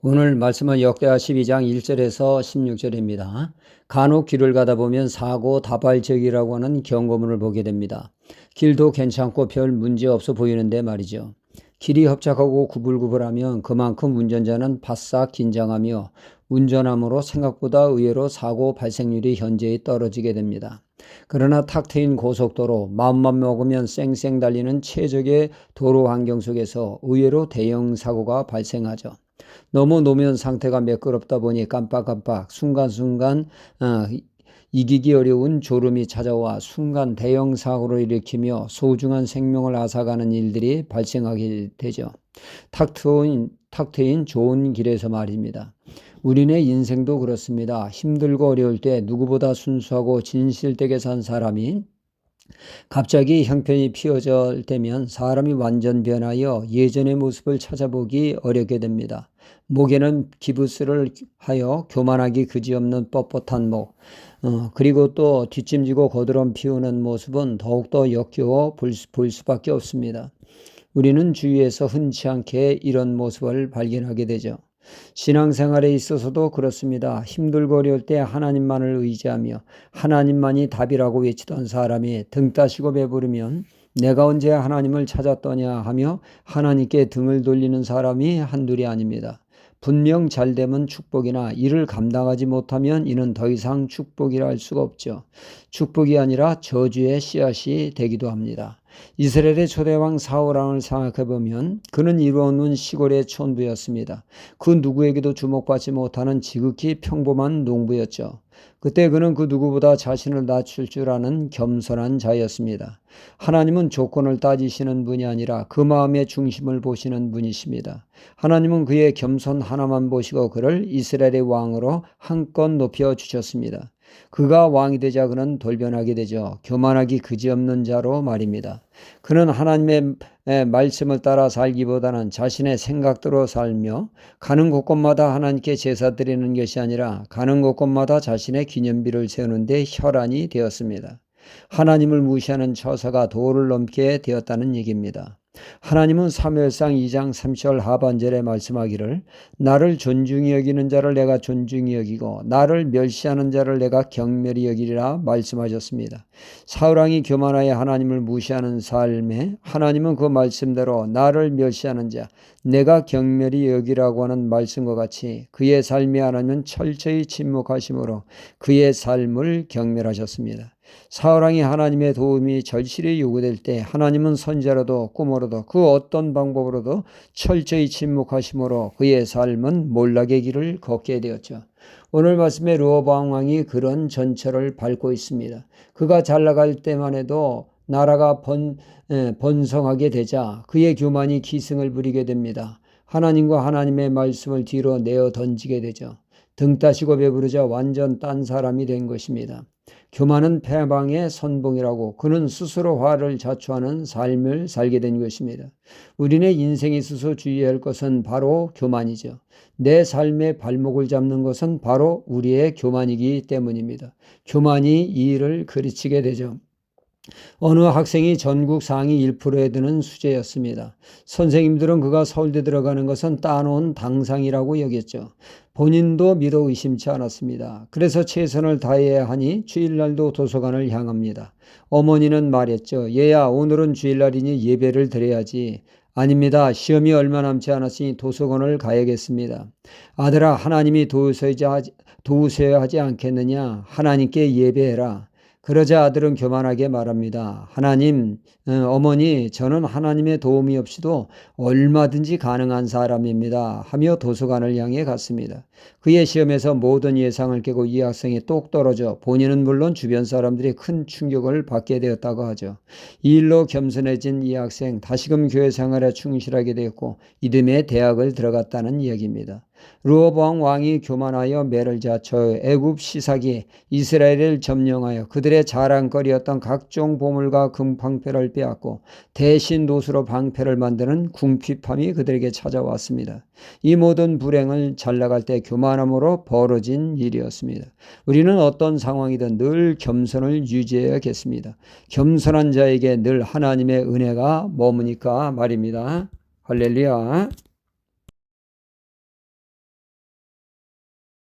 오늘 말씀은 역대하 12장 1절에서 16절입니다. 간혹 길을 가다 보면 사고 다발적이라고 하는 경고문을 보게 됩니다. 길도 괜찮고 별 문제 없어 보이는데 말이죠. 길이 협착하고 구불구불하면 그만큼 운전자는 바싹 긴장하며 운전함으로 생각보다 의외로 사고 발생률이 현저히 떨어지게 됩니다. 그러나 탁 트인 고속도로, 마음만 먹으면 쌩쌩 달리는 최적의 도로 환경 속에서 의외로 대형 사고가 발생하죠. 너무 노면 상태가 매끄럽다 보니 깜빡깜빡 순간순간 이기기 어려운 졸음이 찾아와 순간 대형 사고를 일으키며 소중한 생명을 앗아가는 일들이 발생하게 되죠. 탁 트인 좋은 길에서 말입니다. 우리네 인생도 그렇습니다. 힘들고 어려울 때 누구보다 순수하고 진실되게 산 사람이 갑자기 형편이 피어질 때면 사람이 완전 변하여 예전의 모습을 찾아보기 어렵게 됩니다. 목에는 기부스를 하여 교만하기 그지없는 뻣뻣한 목, 그리고 또 뒷짐지고 거드름 피우는 모습은 더욱더 역겨워 볼 수밖에 없습니다. 우리는 주위에서 흔치 않게 이런 모습을 발견하게 되죠. 신앙생활에 있어서도 그렇습니다. 힘들고 어려울 때 하나님만을 의지하며 하나님만이 답이라고 외치던 사람이 등 따시고 배부르면 내가 언제 하나님을 찾았더냐 하며 하나님께 등을 돌리는 사람이 한둘이 아닙니다. 분명 잘되면 축복이나 이를 감당하지 못하면 이는 더 이상 축복이라 할 수가 없죠. 축복이 아니라 저주의 씨앗이 되기도 합니다. 이스라엘의 초대왕 사울왕을 생각해보면 그는 이루어놓은 시골의 촌부였습니다. 그 누구에게도 주목받지 못하는 지극히 평범한 농부였죠. 그때 그는 그 누구보다 자신을 낮출 줄 아는 겸손한 자였습니다. 하나님은 조건을 따지시는 분이 아니라 그 마음의 중심을 보시는 분이십니다. 하나님은 그의 겸손 하나만 보시고 그를 이스라엘의 왕으로 한껏 높여주셨습니다. 그가 왕이 되자 그는 돌변하게 되죠. 교만하기 그지없는 자로 말입니다. 그는 하나님의 말씀을 따라 살기보다는 자신의 생각대로 살며 가는 곳곳마다 하나님께 제사 드리는 것이 아니라 가는 곳곳마다 자신의 기념비를 세우는 데 혈안이 되었습니다. 하나님을 무시하는 처사가 도를 넘게 되었다는 얘기입니다. 하나님은 사무엘상 2장 30절 하반절에 말씀하기를 나를 존중히 여기는 자를 내가 존중히 여기고 나를 멸시하는 자를 내가 경멸히 여기리라 말씀하셨습니다. 사울왕이 교만하여 하나님을 무시하는 삶에 하나님은 그 말씀대로 나를 멸시하는 자 내가 경멸히 여기라고 하는 말씀과 같이 그의 삶에 하나님은 철저히 침묵하심으로 그의 삶을 경멸하셨습니다. 사울왕이 하나님의 도움이 절실히 요구될 때 하나님은 선지자로도 꿈으로도 그 어떤 방법으로도 철저히 침묵하심으로 그의 삶은 몰락의 길을 걷게 되었죠. 오늘 말씀에 르호보암 왕이 그런 전철을 밟고 있습니다. 그가 잘 나갈 때만 해도 나라가 번성하게 되자 그의 교만이 기승을 부리게 됩니다. 하나님과 하나님의 말씀을 뒤로 내어 던지게 되죠. 등 따시고 배부르자 완전 딴 사람이 된 것입니다. 교만은 패방의 선봉이라고 그는 스스로 화를 자초하는 삶을 살게 된 것입니다. 우리네 인생에 있어서 주의해야 할 것은 바로 교만이죠. 내 삶의 발목을 잡는 것은 바로 우리의 교만이기 때문입니다. 교만이 이 일을 그르치게 되죠. 어느 학생이 전국 상위 1%에 드는 수재였습니다. 선생님들은 그가 서울대 들어가는 것은 따놓은 당상이라고 여겼죠. 본인도 믿어 의심치 않았습니다. 그래서 최선을 다해야 하니 주일날도 도서관을 향합니다. 어머니는 말했죠. 얘야, 오늘은 주일날이니 예배를 드려야지. 아닙니다. 시험이 얼마 남지 않았으니 도서관을 가야겠습니다. 아들아, 하나님이 도우셔야 하지 않겠느냐? 하나님께 예배해라. 그러자 아들은 교만하게 말합니다. 하나님, 어머니, 저는 하나님의 도움이 없이도 얼마든지 가능한 사람입니다. 하며 도서관을 향해 갔습니다. 그의 시험에서 모든 예상을 깨고 이 학생이 똑 떨어져 본인은 물론 주변 사람들이 큰 충격을 받게 되었다고 하죠. 이 일로 겸손해진 이 학생, 다시금 교회 생활에 충실하게 되었고 이듬해 대학을 들어갔다는 이야기입니다. 르호보암 왕이 교만하여 매를 자쳐 애굽 시사기에 이스라엘을 점령하여 그들의 자랑거리였던 각종 보물과 금방패를 빼앗고 대신 노수로 방패를 만드는 궁핍함이 그들에게 찾아왔습니다. 이 모든 불행을 잘 나갈 때 교만함으로 벌어진 일이었습니다. 우리는 어떤 상황이든 늘 겸손을 유지해야겠습니다. 겸손한 자에게 늘 하나님의 은혜가 머무니까 말입니다. 할렐루야.